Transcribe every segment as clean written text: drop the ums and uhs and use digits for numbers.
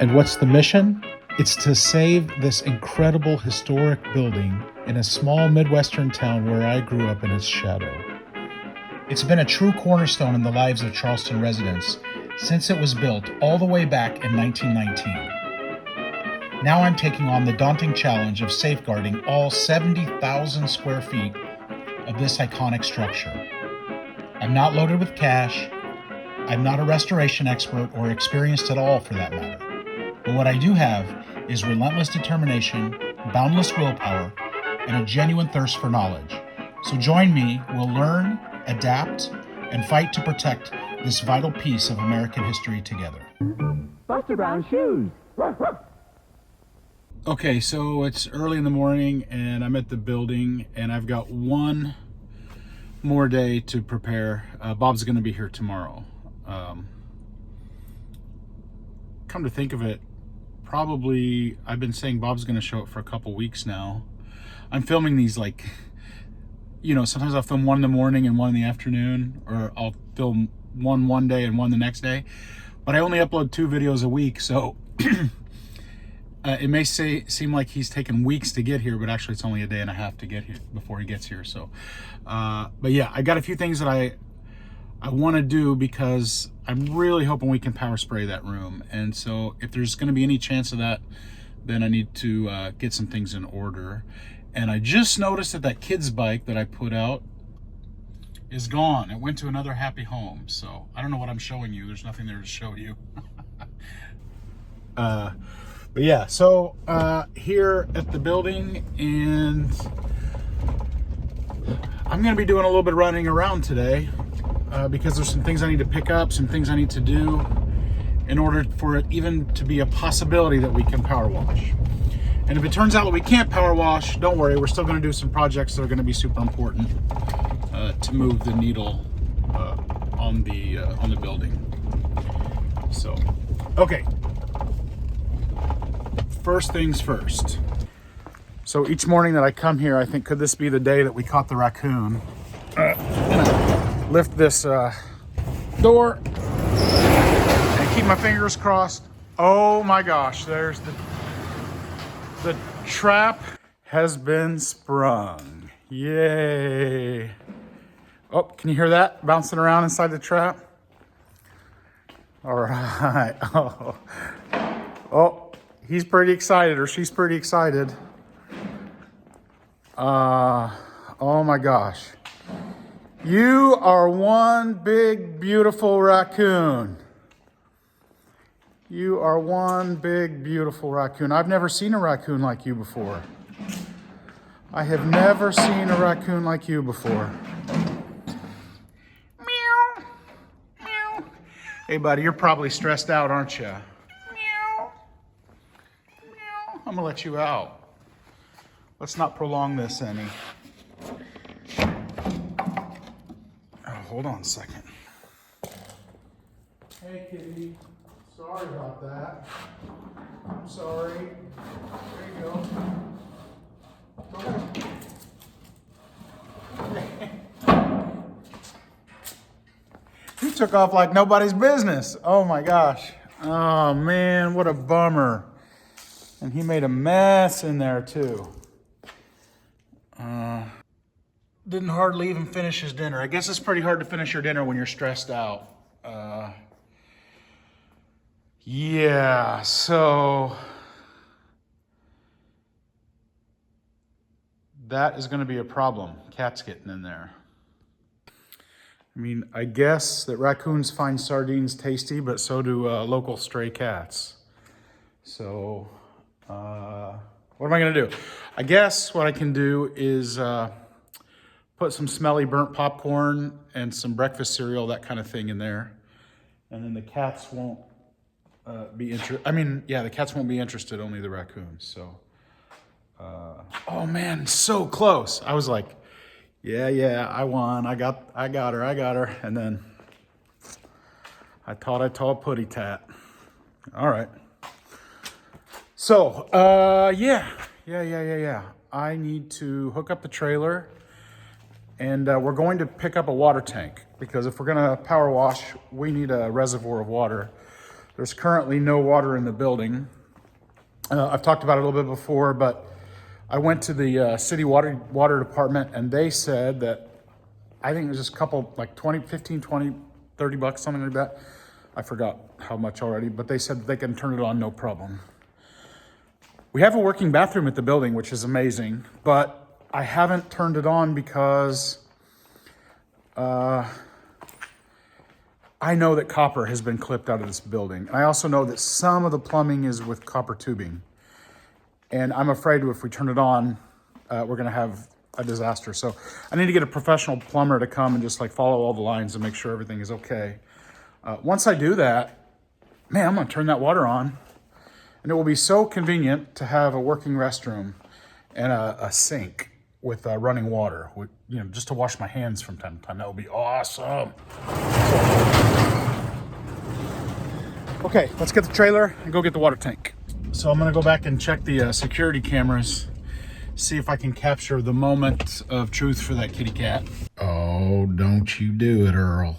And what's the mission? It's to save this incredible historic building in a small Midwestern town where I grew up in its shadow. It's been a true cornerstone in the lives of Charleston residents since it was built all the way back in 1919. Now I'm taking on the daunting challenge of safeguarding all 70,000 square feet of this iconic structure. I'm not loaded with cash. I'm not a restoration expert or experienced at all for that matter. But what I do have is relentless determination, boundless willpower, and a genuine thirst for knowledge. So join me, we'll learn, adapt, and fight to protect this vital piece of American history together. Buster Brown shoes. Okay, so it's early in the morning and I'm at the building and I've got one more day to prepare. Bob's gonna be here tomorrow. Come to think of it, probably I've been saying Bob's gonna show up for a couple weeks now. I'm filming these like, you know, sometimes I'll film one in the morning and one in the afternoon, or I'll film one day and one the next day. But I only upload 2 videos a week, so it may seem like he's taken weeks to get here, but actually it's only a day and a half to get here before he gets here. So, but yeah, I got a few things that I want to do because I'm really hoping we can power spray that room. And so if there's going to be any chance of that, then I need to get some things in order. And I just noticed that that kid's bike that I put out is gone. It went to another happy home. So I don't know what I'm showing you. There's nothing there to show you. But yeah, so here at the building, and I'm going to be doing a little bit of running around today because there's some things I need to pick up, some things I need to do in order for it even to be a possibility that we can power wash. And if it turns out that we can't power wash, don't worry, we're still going to do some projects that are going to be super important to move the needle on the building. So, okay. First things first. So each morning that I come here, I think, could this be the day that we caught the raccoon? I'm gonna lift this door and keep my fingers crossed. Oh my gosh, there's the trap has been sprung. Yay. Oh, can you hear that bouncing around inside the trap? All right. Oh, he's pretty excited, or she's pretty excited. Oh my gosh. You are one big, beautiful raccoon. You are one big, beautiful raccoon. I've never seen a raccoon like you before. I have never seen a raccoon like you before. Meow. Meow. Hey, buddy, you're probably stressed out, aren't you? Meow. Meow. I'm gonna let you out. Let's not prolong this any. Oh, hold on a second. Hey, kitty. Sorry about that. I'm sorry. There you go. He took off like nobody's business. Oh my gosh. Oh man, what a bummer. And he made a mess in there too. Didn't hardly even finish his dinner. I guess it's pretty hard to finish your dinner when you're stressed out. Yeah, so that is going to be a problem. Cats getting in there. I mean, I guess that raccoons find sardines tasty, but so do local stray cats. So, what am I going to do? I guess what I can do is put some smelly burnt popcorn and some breakfast cereal, that kind of thing in there. And then the cats won't be interested. I mean, yeah, the cats won't be interested, only the raccoons. So, oh man, so close. I was like, yeah, I won. I got her. And then I thought I told Putty Tat. All right. So, yeah. I need to hook up the trailer, and we're going to pick up a water tank, because if we're gonna power wash, we need a reservoir of water. There's currently no water in the building. I've talked about it a little bit before, but I went to the city water department, and they said that, I think it was just a couple, like 20, 15, 20, 30 bucks, something like that. I forgot how much already, but they said that they can turn it on, no problem. We have a working bathroom at the building, which is amazing, but I haven't turned it on because I know that copper has been clipped out of this building. And I also know that some of the plumbing is with copper tubing. And I'm afraid if we turn it on, we're gonna have a disaster. So I need to get a professional plumber to come and just like follow all the lines and make sure everything is okay. Once I do that, man, I'm gonna turn that water on. And it will be so convenient to have a working restroom and a sink with running water, you know, just to wash my hands from time to time. That would be awesome. Okay, let's get the trailer and go get the water tank. So I'm gonna go back and check the security cameras, see if I can capture the moment of truth for that kitty cat. Oh, don't you do it, Earl.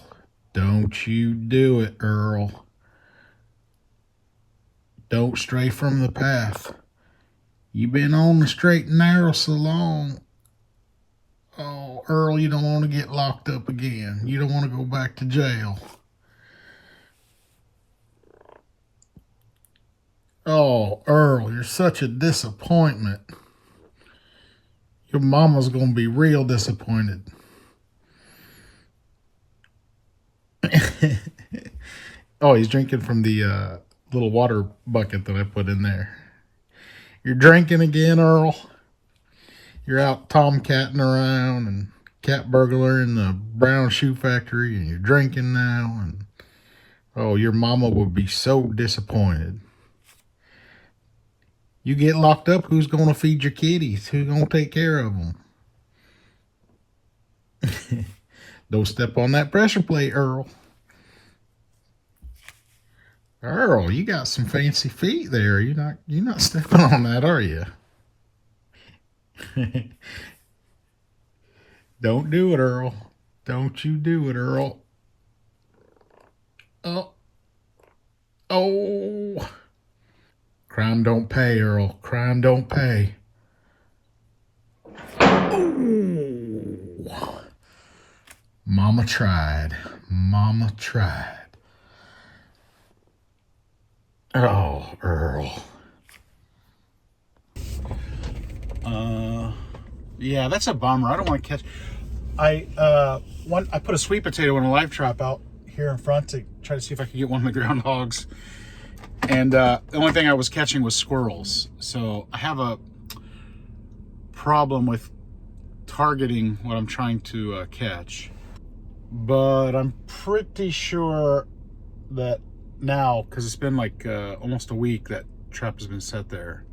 Don't you do it, Earl. Don't stray from the path. You've been on the straight and narrow so long. Oh, Earl, you don't want to get locked up again. You don't want to go back to jail. Oh, Earl, you're such a disappointment. Your mama's going to be real disappointed. Oh, he's drinking from the little water bucket that I put in there. You're drinking again, Earl? You're out tomcatting around and cat burglar in the brown shoe factory, and you're drinking now, and oh, your mama would be so disappointed. You get locked up, who's going to feed your kitties? Who's going to take care of them? Don't step on that pressure plate, Earl. Earl, you got some fancy feet there. You're not stepping on that, are you? Don't do it, Earl. Don't you do it, Earl. Oh. Oh. Crime don't pay, Earl. Crime don't pay. Oh. Mama tried. Mama tried. Oh, Earl. Yeah, that's a bummer. I don't want to catch. I put a sweet potato in a live trap out here in front to try to see if I could get one of the groundhogs. And the only thing I was catching was squirrels. So I have a problem with targeting what I'm trying to catch. But I'm pretty sure that now, because it's been like almost a week that trap has been set there.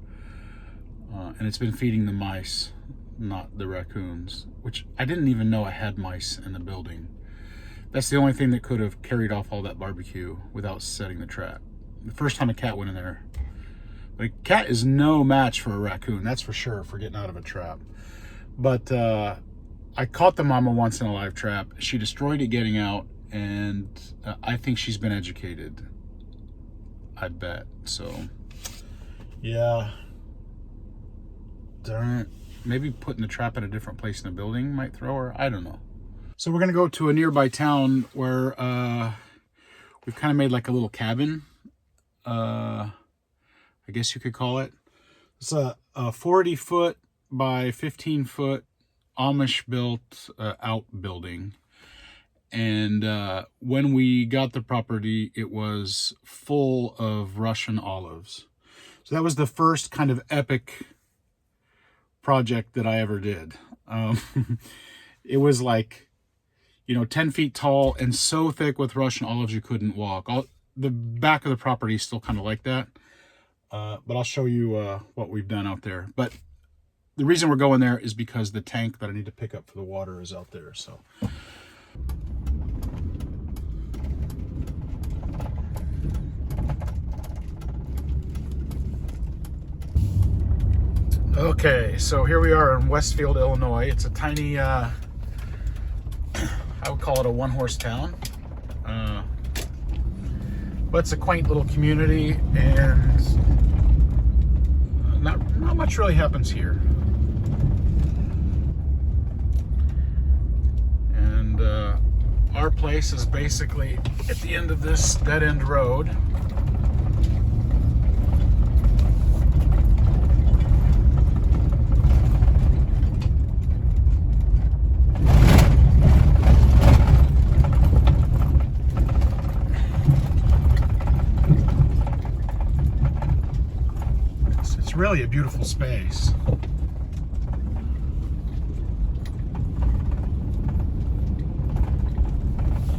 And it's been feeding the mice, not the raccoons, which I didn't even know I had mice in the building. That's the only thing that could have carried off all that barbecue without setting the trap. The first time a cat went in there. But a cat is no match for a raccoon, that's for sure, for getting out of a trap. But I caught the mama once in a live trap. She destroyed it getting out, and I think she's been educated. I bet. So, yeah. Darn it. Maybe putting the trap at a different place in the building might throw her. I don't know. So we're going to go to a nearby town where we've kind of made like a little cabin. I guess you could call it. It's a 40-foot by 15-foot Amish built outbuilding. And when we got the property, it was full of Russian olives. So that was the first kind of epic project that I ever did. It was like, 10 feet tall and so thick with Russian olives you couldn't walk. The back of the property is still kind of like that. But I'll show you what we've done out there. But the reason we're going there is because the tank that I need to pick up for the water is out there. So. Okay, so here we are in Westfield, Illinois. It's a tiny, I would call it a one-horse town. But it's a quaint little community, and not much really happens here. And our place is basically at the end of this dead-end road. It's really a beautiful space.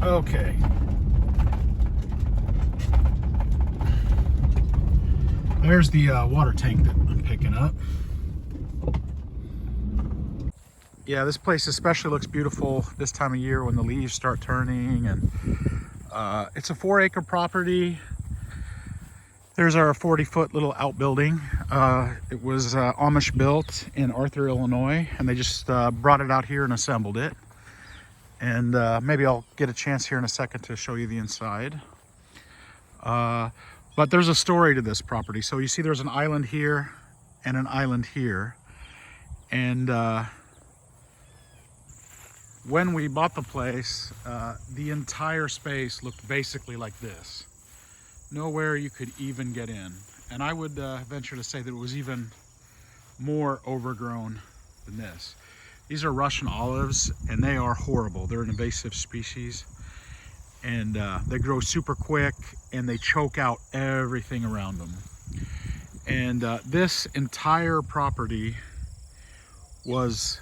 Okay. There's the water tank that I'm picking up. Yeah, this place especially looks beautiful this time of year when the leaves start turning, and it's a 4-acre property. There's our 40-foot little outbuilding. It was Amish built in Arthur, Illinois, and they just brought it out here and assembled it. And maybe I'll get a chance here in a second to show you the inside. But there's a story to this property. So you see there's an island here and an island here. And when we bought the place, the entire space looked basically like this. Nowhere you could even get in. And I would venture to say that it was even more overgrown than this. These are Russian olives, and they are horrible. They're an invasive species, and they grow super quick, and they choke out everything around them. And this entire property was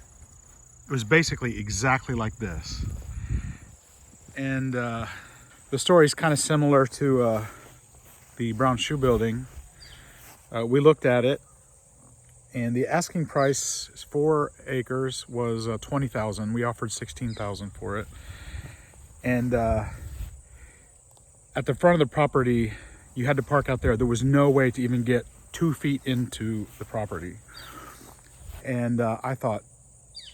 basically exactly like this. And the story is kind of similar to the brown shoe building. We looked at it, and the asking price, 4 acres, was $20,000. We offered $16,000 for it. And at the front of the property, you had to park out there. There was no way to even get 2 feet into the property. And I thought,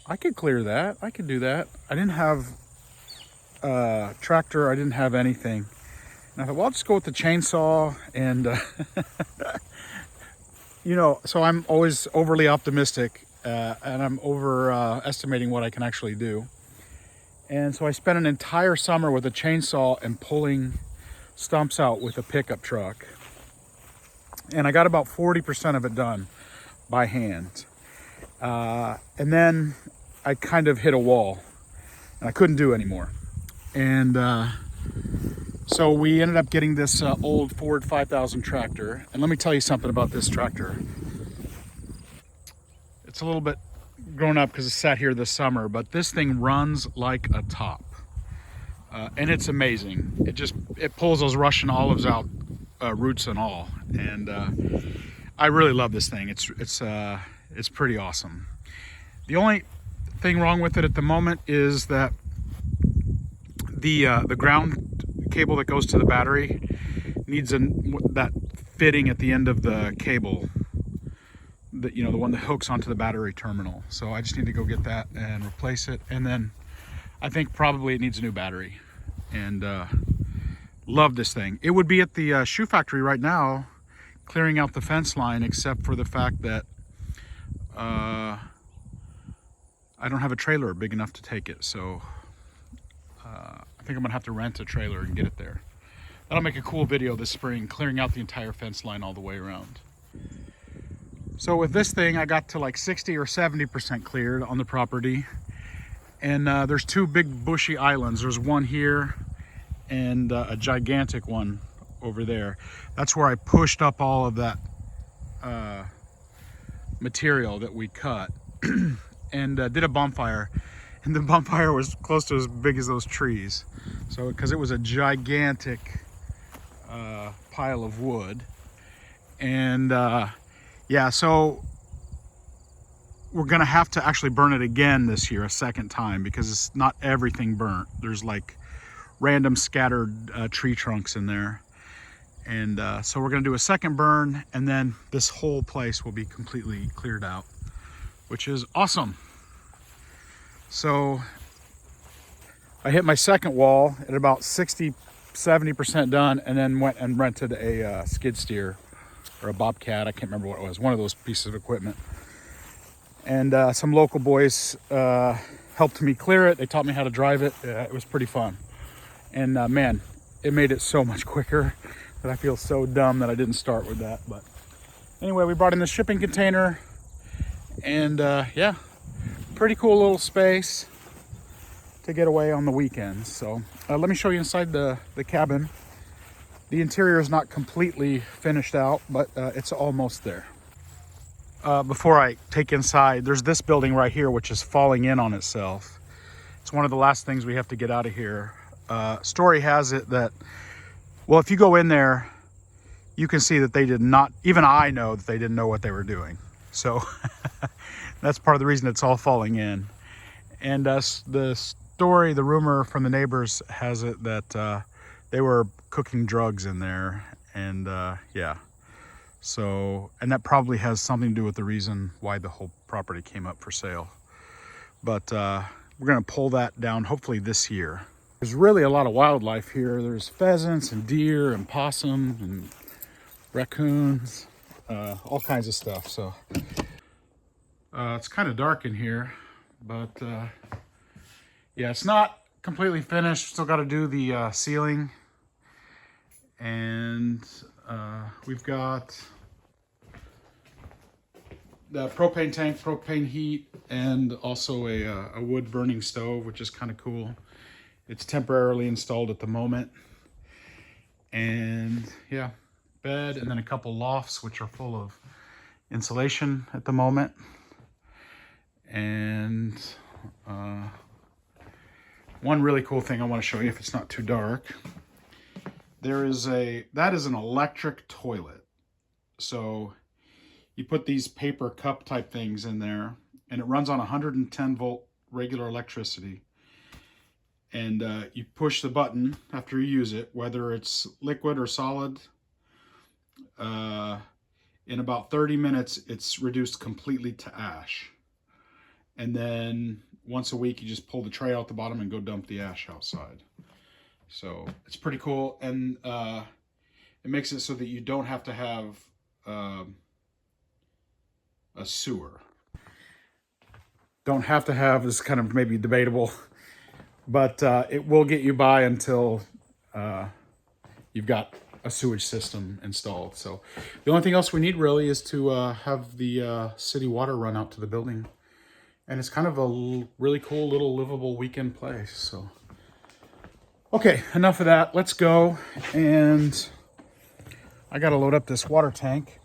I could clear that. I could do that. I didn't have a tractor. I didn't have anything. And I thought, well, I'll just go with the chainsaw. And you know, so I'm always overly optimistic, and I'm overestimating what I can actually do. And so I spent an entire summer with a chainsaw and pulling stumps out with a pickup truck. And I got about 40% of it done by hand. And then I kind of hit a wall, and I couldn't do anymore. And so we ended up getting this old Ford 5000 tractor. And let me tell you something about this tractor. It's a little bit grown up because it sat here this summer, but this thing runs like a top. And it's amazing. It pulls those Russian olives out, roots and all. And I really love this thing. It's pretty awesome. The only thing wrong with it at the moment is that the ground cable that goes to the battery needs that fitting at the end of the cable, that, you know, the one that hooks onto the battery terminal. So I just need to go get that and replace it, and then I think probably it needs a new battery. And love this thing. It would be at the shoe factory right now clearing out the fence line, except for the fact that I don't have a trailer big enough to take it. So I think I'm gonna have to rent a trailer and get it there. That'll make a cool video this spring, clearing out the entire fence line all the way around. So with this thing, I got to like 60 or 70% cleared on the property. And there's 2 big bushy islands. There's one here and a gigantic one over there. That's where I pushed up all of that material that we cut and did a bonfire. And the bonfire was close to as big as those trees. So, because it was a gigantic pile of wood. And yeah, so we're gonna have to actually burn it again this year, a second time, because it's not everything burnt. There's like random scattered tree trunks in there. And so we're gonna do a second burn, and then this whole place will be completely cleared out, which is awesome. So I hit my second wall at about 60 70% done, and then went and rented a skid steer or a bobcat. I can't remember what it was. One of those pieces of equipment. And some local boys helped me clear it. They taught me how to drive it. It was pretty fun. And man, it made it so much quicker that I feel so dumb that I didn't start with that. But anyway, we brought in the shipping container, and yeah, pretty cool little space to get away on the weekends. So let me show you inside the cabin. The interior is not completely finished out, but it's almost there. Before I take inside, there's this building right here which is falling in on itself. It's one of the last things we have to get out of here. Story has it that, well, if you go in there, you can see that they did not, even I know that they didn't know what they were doing. So that's part of the reason it's all falling in. And the story, the rumor from the neighbors has it that they were cooking drugs in there. And yeah, so, and that probably has something to do with the reason why the whole property came up for sale. But we're gonna pull that down hopefully this year. There's really a lot of wildlife here. There's pheasants and deer and possums and raccoons, all kinds of stuff. So it's kind of dark in here, but yeah, it's not completely finished. Still got to do the ceiling, and we've got the propane tank, propane heat, and also a wood burning stove, which is kind of cool. It's temporarily installed at the moment. And yeah, bed, and then a couple lofts which are full of insulation at the moment. And one really cool thing I want to show you, if it's not too dark, that is an electric toilet. So you put these paper cup type things in there, and it runs on 110 volt regular electricity. And you push the button after you use it, whether it's liquid or solid. In about 30 minutes, it's reduced completely to ash. And then once a week, you just pull the tray out the bottom and go dump the ash outside. So it's pretty cool. And it makes it so that you don't have to have a sewer. Don't have to have is kind of maybe debatable. But it will get you by until you've got a sewage system installed. So the only thing else we need really is to have the city water run out to the building. And it's kind of a really cool little livable weekend place. So, okay, enough of that. Let's go. And I got to load up this water tank.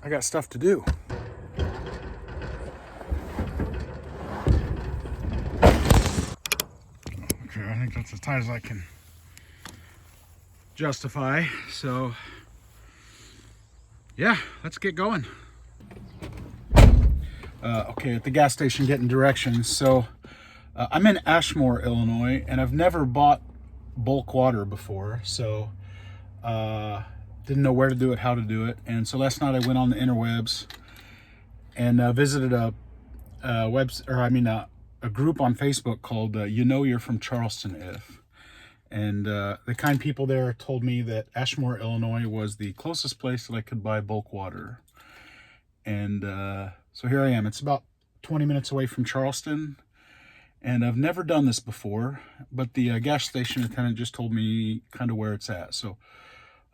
I got stuff to do. I think that's as tight as I can justify. So yeah, let's get going. Okay, at the gas station getting directions. So I'm in Ashmore, Illinois, and I've never bought bulk water before. So didn't know where to do it, how to do it. And so last night I went on the interwebs and visited a group on Facebook called You Know You're From Charleston If. And the kind people there told me that Ashmore, Illinois was the closest place that I could buy bulk water. And so here I am. It's about 20 minutes away from Charleston. And I've never done this before, but the gas station attendant just told me kind of where it's at. So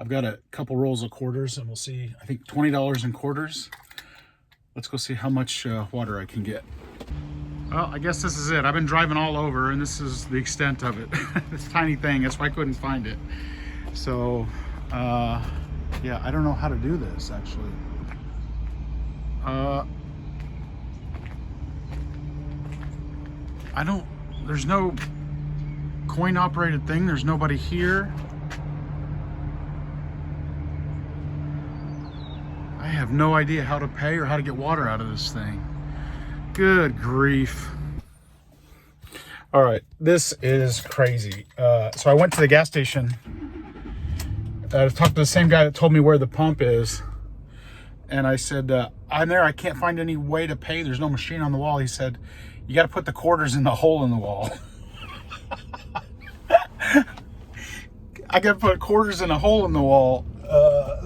I've got a couple rolls of quarters, and we'll see, I think $20 in quarters. Let's go see how much water I can get. Well, I guess this is it. I've been driving all over, and this is the extent of it. This tiny thing, that's why I couldn't find it. So, yeah, I don't know how to do this, actually. There's no coin-operated thing. There's nobody here. I have no idea how to pay or how to get water out of this thing. Good grief. All right, this is crazy. So I went to the gas station to talk to the same guy that told me where the pump is. And I said, I'm there, I can't find any way to pay. There's no machine on the wall. He said, you got to put the quarters in the hole in the wall. I got to put quarters in a hole in the wall.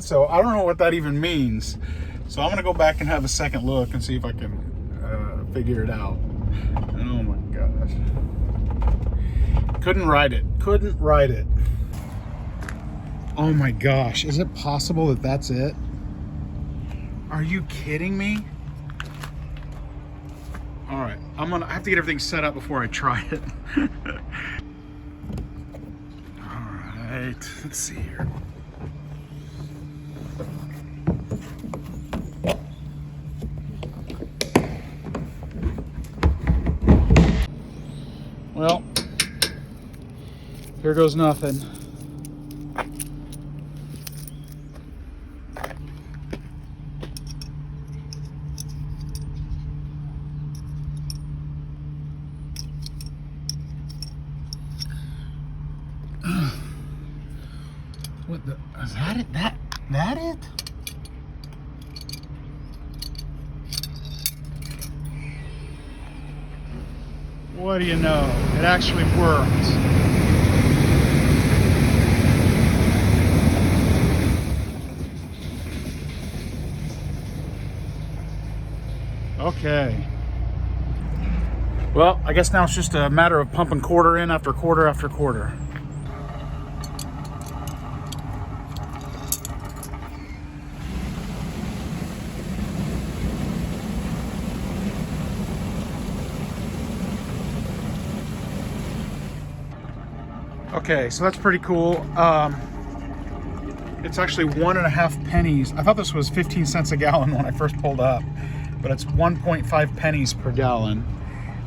So I don't know what that even means. So I'm going to go back and have a second look and see if I can figure it out. Oh my gosh. Couldn't write it. Couldn't write it. Oh my gosh. Is it possible that that's it? Are you kidding me? All right. I have to get everything set up before I try it. All right. Let's see here. Well, here goes nothing. What the, is that it? That it? What do you know? It actually worked. Okay. Well, I guess now it's just a matter of pumping quarter in after quarter after quarter. Okay, so that's pretty cool. It's actually 1.5 pennies. I thought this was 15 cents a gallon when I first pulled up, but it's 1.5 pennies per gallon.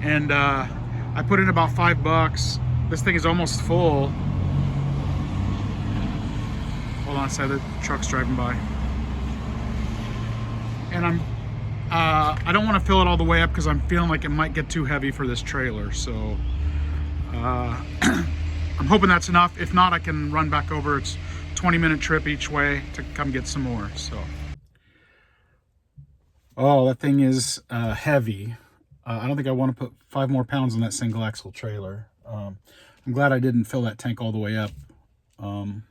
And I put in about $5. This thing is almost full. Hold on a second, the truck's driving by. And I don't want to fill it all the way up because I'm feeling like it might get too heavy for this trailer. So I'm hoping that's enough. If not, I can run back over. It's a 20-minute trip each way to come get some more. So, oh, that thing is heavy. I don't think I want to put 5 more pounds on that single axle trailer. I'm glad I didn't fill that tank all the way up. On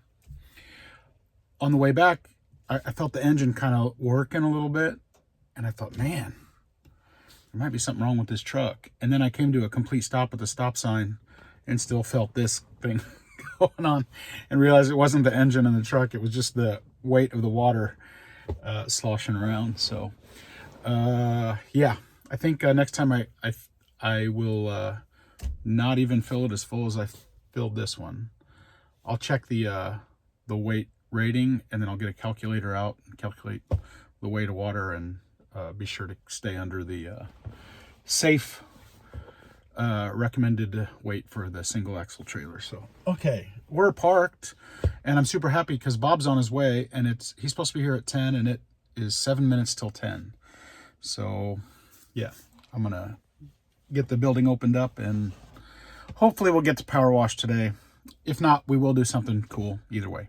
the way back, I felt the engine kind of working a little bit, and I thought, man, there might be something wrong with this truck. And then I came to a complete stop at the stop sign and still felt this thing going on and realized it wasn't the engine in the truck. It was just the weight of the water sloshing around. So yeah, I think next time I will not even fill it as full as I filled this one. I'll check the weight rating, and then I'll get a calculator out and calculate the weight of water, and be sure to stay under the safe recommended weight for the single axle trailer. So okay, we're parked, and I'm super happy because Bob's on his way, and he's supposed to be here at 10, and it is 7 minutes till 10. So yeah, I'm gonna get the building opened up, and hopefully we'll get to power wash today. If not, we will do something cool either way.